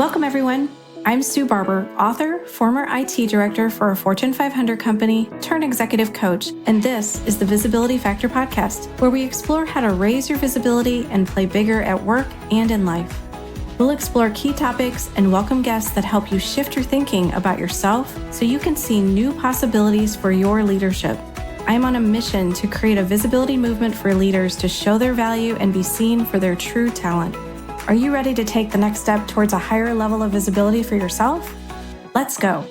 Welcome, everyone. I'm Sue Barber, author, former IT director for a Fortune 500 company, turned executive coach, and this is the Visibility Factor podcast, where we explore how to raise your visibility and play bigger at work and in life. We'll explore key topics and welcome guests that help you shift your thinking about yourself so you can see new possibilities for your leadership. I'm on a mission to create a visibility movement for leaders to show their value and be seen for their true talent. Are you ready to take the next step towards a higher level of visibility for yourself? Let's go.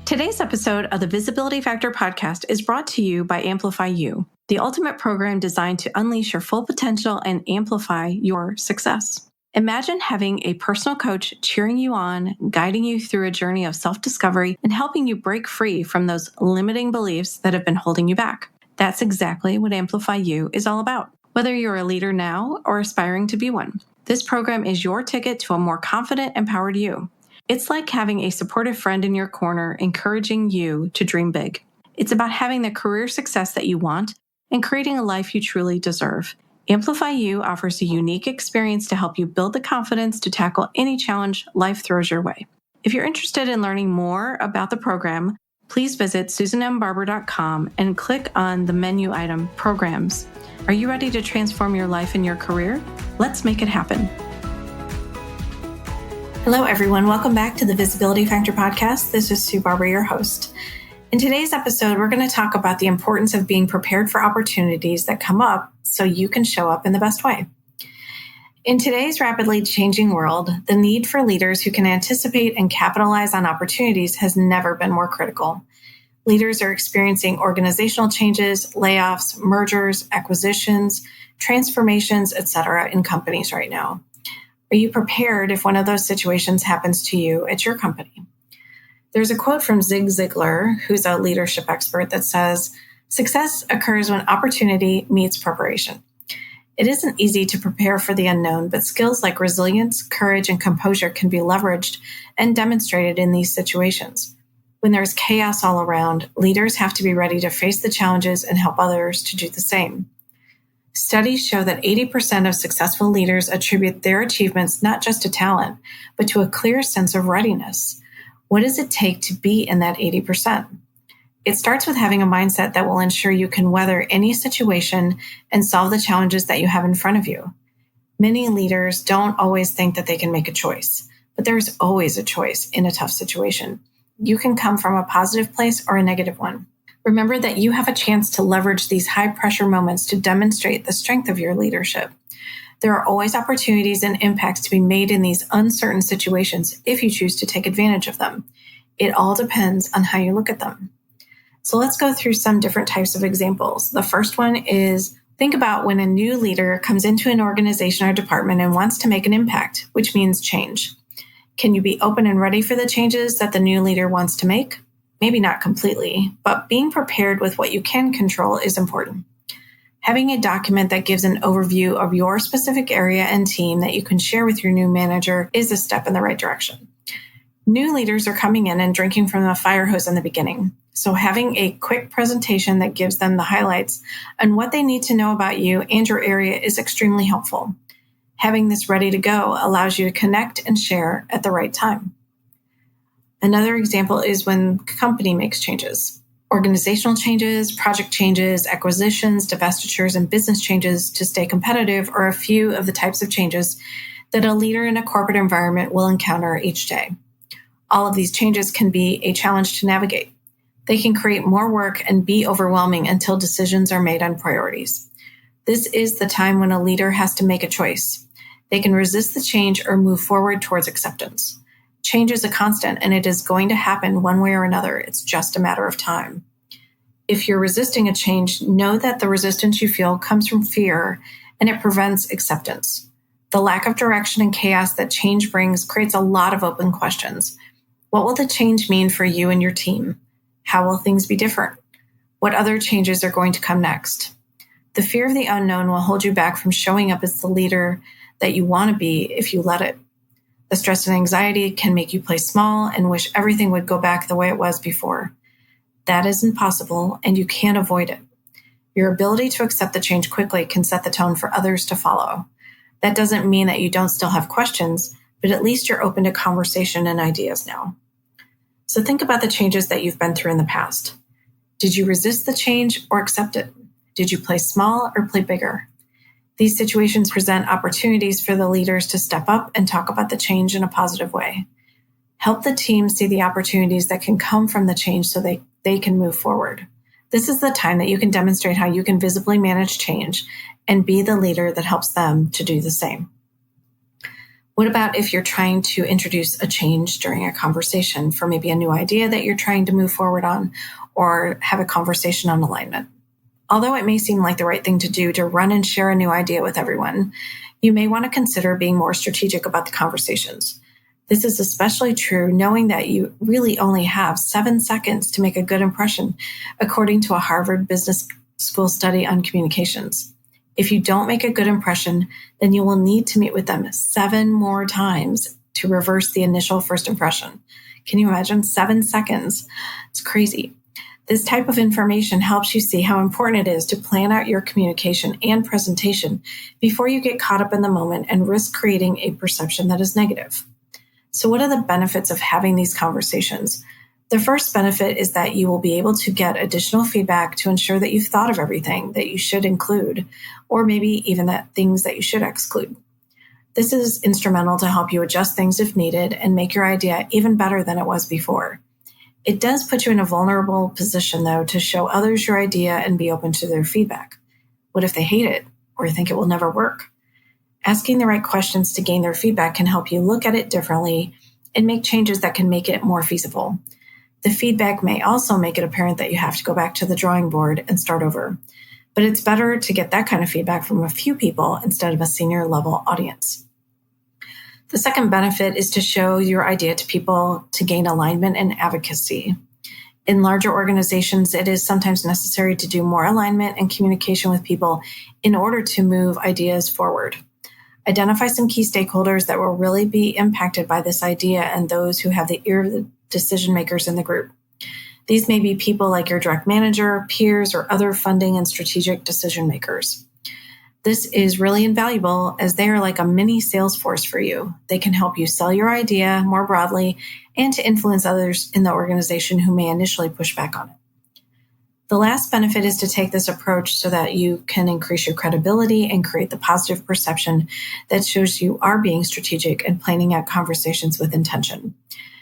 Today's episode of the Visibility Factor podcast is brought to you by Amplify You, the ultimate program designed to unleash your full potential and amplify your success. Imagine having a personal coach cheering you on, guiding you through a journey of self-discovery, and helping you break free from those limiting beliefs that have been holding you back. That's exactly what Amplify You is all about. Whether you're a leader now or aspiring to be one, this program is your ticket to a more confident, empowered you. It's like having a supportive friend in your corner, encouraging you to dream big. It's about having the career success that you want and creating a life you truly deserve. Amplify You offers a unique experience to help you build the confidence to tackle any challenge life throws your way. If you're interested in learning more about the program, please visit susanmbarber.com and click on the menu item Programs. Are you ready to transform your life and your career? Let's make it happen. Hello, everyone. Welcome back to the Visibility Factor podcast. This is Sue Barber, your host. In today's episode, we're going to talk about the importance of being prepared for opportunities that come up so you can show up in the best way. In today's rapidly changing world, the need for leaders who can anticipate and capitalize on opportunities has never been more critical. Leaders are experiencing organizational changes, layoffs, mergers, acquisitions, transformations, etc. in companies right now. Are you prepared if one of those situations happens to you at your company? There's a quote from Zig Ziglar, who's a leadership expert, that says, "Success occurs when opportunity meets preparation." It isn't easy to prepare for the unknown, but skills like resilience, courage, and composure can be leveraged and demonstrated in these situations. When there's chaos all around, leaders have to be ready to face the challenges and help others to do the same. Studies show that 80% of successful leaders attribute their achievements not just to talent, but to a clear sense of readiness. What does it take to be in that 80%? It starts with having a mindset that will ensure you can weather any situation and solve the challenges that you have in front of you. Many leaders don't always think that they can make a choice, but there's always a choice in a tough situation. You can come from a positive place or a negative one. Remember that you have a chance to leverage these high-pressure moments to demonstrate the strength of your leadership. There are always opportunities and impacts to be made in these uncertain situations if you choose to take advantage of them. It all depends on how you look at them. So let's go through some different types of examples. The first one is, think about when a new leader comes into an organization or department and wants to make an impact, which means change. Can you be open and ready for the changes that the new leader wants to make? Maybe not completely, but being prepared with what you can control is important. Having a document that gives an overview of your specific area and team that you can share with your new manager is a step in the right direction. New leaders are coming in and drinking from the fire hose in the beginning, so having a quick presentation that gives them the highlights on what they need to know about you and your area is extremely helpful. Having this ready to go allows you to connect and share at the right time. Another example is when the company makes changes. Organizational changes, project changes, acquisitions, divestitures, and business changes to stay competitive are a few of the types of changes that a leader in a corporate environment will encounter each day. All of these changes can be a challenge to navigate. They can create more work and be overwhelming until decisions are made on priorities. This is the time when a leader has to make a choice. They can resist the change or move forward towards acceptance. Change is a constant, and it is going to happen one way or another. It's just a matter of time. If you're resisting a change, know that the resistance you feel comes from fear, and it prevents acceptance. The lack of direction and chaos that change brings creates a lot of open questions. What will the change mean for you and your team? How will things be different? What other changes are going to come next? The fear of the unknown will hold you back from showing up as the leader that you want to be if you let it. The stress and anxiety can make you play small and wish everything would go back the way it was before. That is impossible, and you can't avoid it. Your ability to accept the change quickly can set the tone for others to follow. That doesn't mean that you don't still have questions, but at least you're open to conversation and ideas now. So think about the changes that you've been through in the past. Did you resist the change or accept it? Did you play small or play bigger? These situations present opportunities for the leaders to step up and talk about the change in a positive way. Help the team see the opportunities that can come from the change so they can move forward. This is the time that you can demonstrate how you can visibly manage change and be the leader that helps them to do the same. What about if you're trying to introduce a change during a conversation for maybe a new idea that you're trying to move forward on, or have a conversation on alignment? Although it may seem like the right thing to do to run and share a new idea with everyone, you may want to consider being more strategic about the conversations. This is especially true knowing that you really only have 7 seconds to make a good impression, according to a Harvard Business School study on communications. If you don't make a good impression, then you will need to meet with them 7 more times to reverse the initial first impression. Can you imagine? 7 seconds. It's crazy. This type of information helps you see how important it is to plan out your communication and presentation before you get caught up in the moment and risk creating a perception that is negative. So what are the benefits of having these conversations? The first benefit is that you will be able to get additional feedback to ensure that you've thought of everything that you should include, or maybe even that things that you should exclude. This is instrumental to help you adjust things if needed and make your idea even better than it was before. It does put you in a vulnerable position, though, to show others your idea and be open to their feedback. What if they hate it or think it will never work? Asking the right questions to gain their feedback can help you look at it differently and make changes that can make it more feasible. The feedback may also make it apparent that you have to go back to the drawing board and start over. But it's better to get that kind of feedback from a few people instead of a senior level audience. The second benefit is to show your idea to people to gain alignment and advocacy. In larger organizations, it is sometimes necessary to do more alignment and communication with people in order to move ideas forward. Identify some key stakeholders that will really be impacted by this idea and those who have the ear of the decision makers in the group. These may be people like your direct manager, peers, or other funding and strategic decision makers. This is really invaluable as they are like a mini sales force for you. They can help you sell your idea more broadly and to influence others in the organization who may initially push back on it. The last benefit is to take this approach so that you can increase your credibility and create the positive perception that shows you are being strategic and planning out conversations with intention.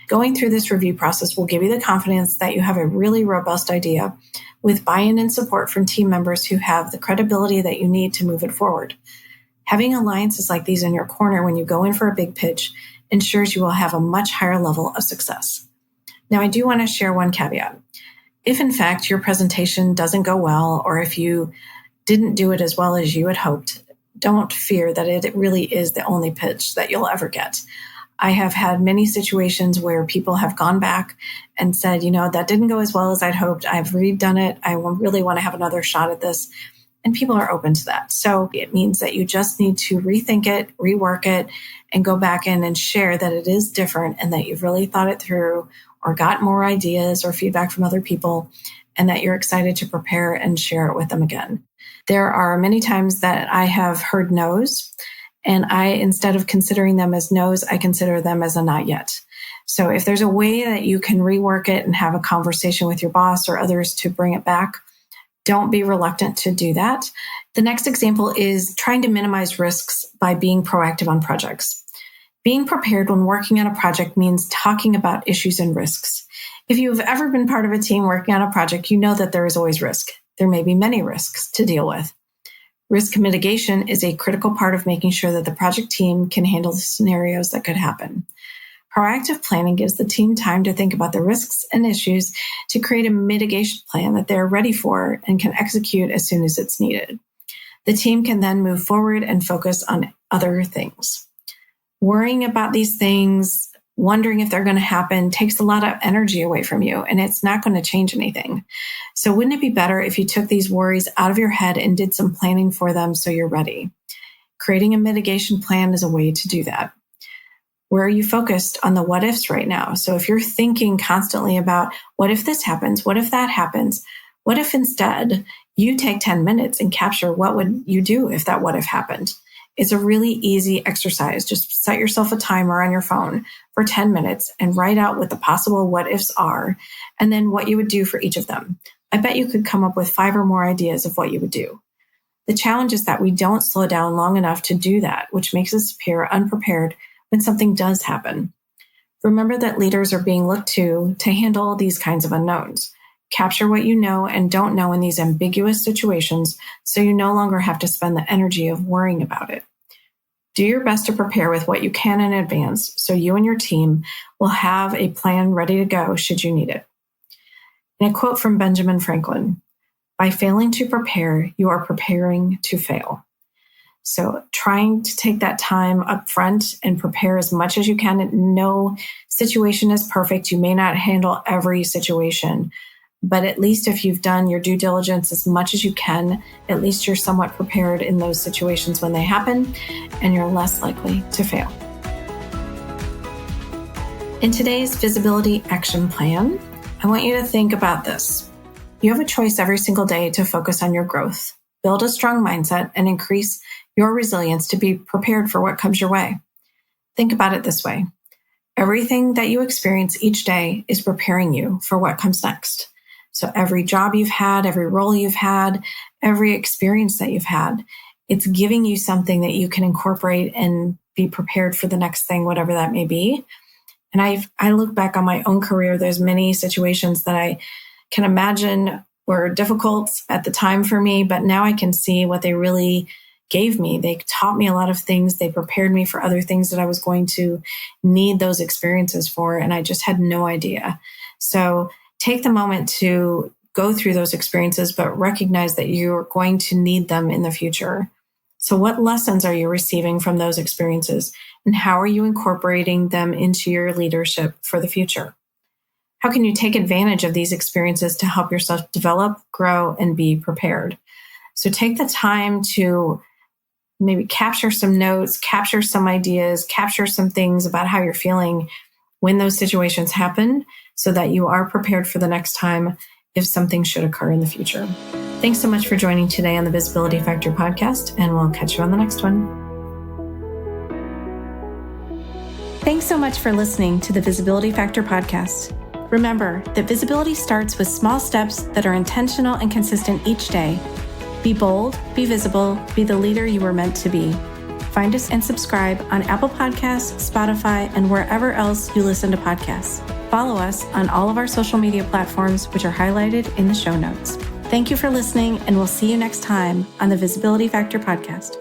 Going through this review process will give you the confidence that you have a really robust idea with buy-in and support from team members who have the credibility that you need to move it forward. Having alliances like these in your corner when you go in for a big pitch ensures you will have a much higher level of success. Now, I do want to share one caveat. If in fact your presentation doesn't go well, or if you didn't do it as well as you had hoped, don't fear that it really is the only pitch that you'll ever get. I have had many situations where people have gone back and said, that didn't go as well as I'd hoped. I've redone it. I really want to have another shot at this. And people are open to that. So it means that you just need to rethink it, rework it, and go back in and share that it is different and that you've really thought it through or got more ideas or feedback from other people, and that you're excited to prepare and share it with them again. There are many times that I have heard no's, and instead of considering them as no's, I consider them as a not yet. So if there's a way that you can rework it and have a conversation with your boss or others to bring it back, don't be reluctant to do that. The next example is trying to minimize risks by being proactive on projects. Being prepared when working on a project means talking about issues and risks. If you have ever been part of a team working on a project, you know that there is always risk. There may be many risks to deal with. Risk mitigation is a critical part of making sure that the project team can handle the scenarios that could happen. Proactive planning gives the team time to think about the risks and issues to create a mitigation plan that they're ready for and can execute as soon as it's needed. The team can then move forward and focus on other things. Worrying about these things, wondering if they're going to happen, takes a lot of energy away from you, and it's not going to change anything. So wouldn't it be better if you took these worries out of your head and did some planning for them so you're ready? Creating a mitigation plan is a way to do that. Where are you focused on the what ifs right now? So if you're thinking constantly about what if this happens, what if that happens, what if instead you take 10 minutes and capture what would you do if that what if happened? It's a really easy exercise. Just set yourself a timer on your phone for 10 minutes and write out what the possible what ifs are, and then what you would do for each of them. I bet you could come up with 5 or more ideas of what you would do. The challenge is that we don't slow down long enough to do that, which makes us appear unprepared when something does happen. Remember that leaders are being looked to handle these kinds of unknowns. Capture what you know and don't know in these ambiguous situations so you no longer have to spend the energy of worrying about it. Do your best to prepare with what you can in advance so you and your team will have a plan ready to go should you need it. And a quote from Benjamin Franklin: "By failing to prepare, you are preparing to fail." So trying to take that time up front and prepare as much as you can. No situation is perfect. You may not handle every situation, but at least if you've done your due diligence as much as you can, at least you're somewhat prepared in those situations when they happen, and you're less likely to fail. In today's Visibility Action Plan, I want you to think about this. You have a choice every single day to focus on your growth, build a strong mindset, and increase your resilience to be prepared for what comes your way. Think about it this way. Everything that you experience each day is preparing you for what comes next. So every job you've had, every role you've had, every experience that you've had, it's giving you something that you can incorporate and be prepared for the next thing, whatever that may be. And I look back on my own career, there's many situations that I can imagine were difficult at the time for me, but now I can see what they really gave me. They taught me a lot of things. They prepared me for other things that I was going to need those experiences for, and I just had no idea. So take the moment to go through those experiences, but recognize that you're going to need them in the future. So what lessons are you receiving from those experiences, and how are you incorporating them into your leadership for the future? How can you take advantage of these experiences to help yourself develop, grow, and be prepared? So take the time to maybe capture some notes, capture some ideas, capture some things about how you're feeling when those situations happen so that you are prepared for the next time if something should occur in the future. Thanks so much for joining today on the Visibility Factor podcast, and we'll catch you on the next one. Thanks so much for listening to the Visibility Factor podcast. Remember that visibility starts with small steps that are intentional and consistent each day. Be bold, be visible, be the leader you were meant to be. Find us and subscribe on Apple Podcasts, Spotify, and wherever else you listen to podcasts. Follow us on all of our social media platforms, which are highlighted in the show notes. Thank you for listening, and we'll see you next time on the Visibility Factor podcast.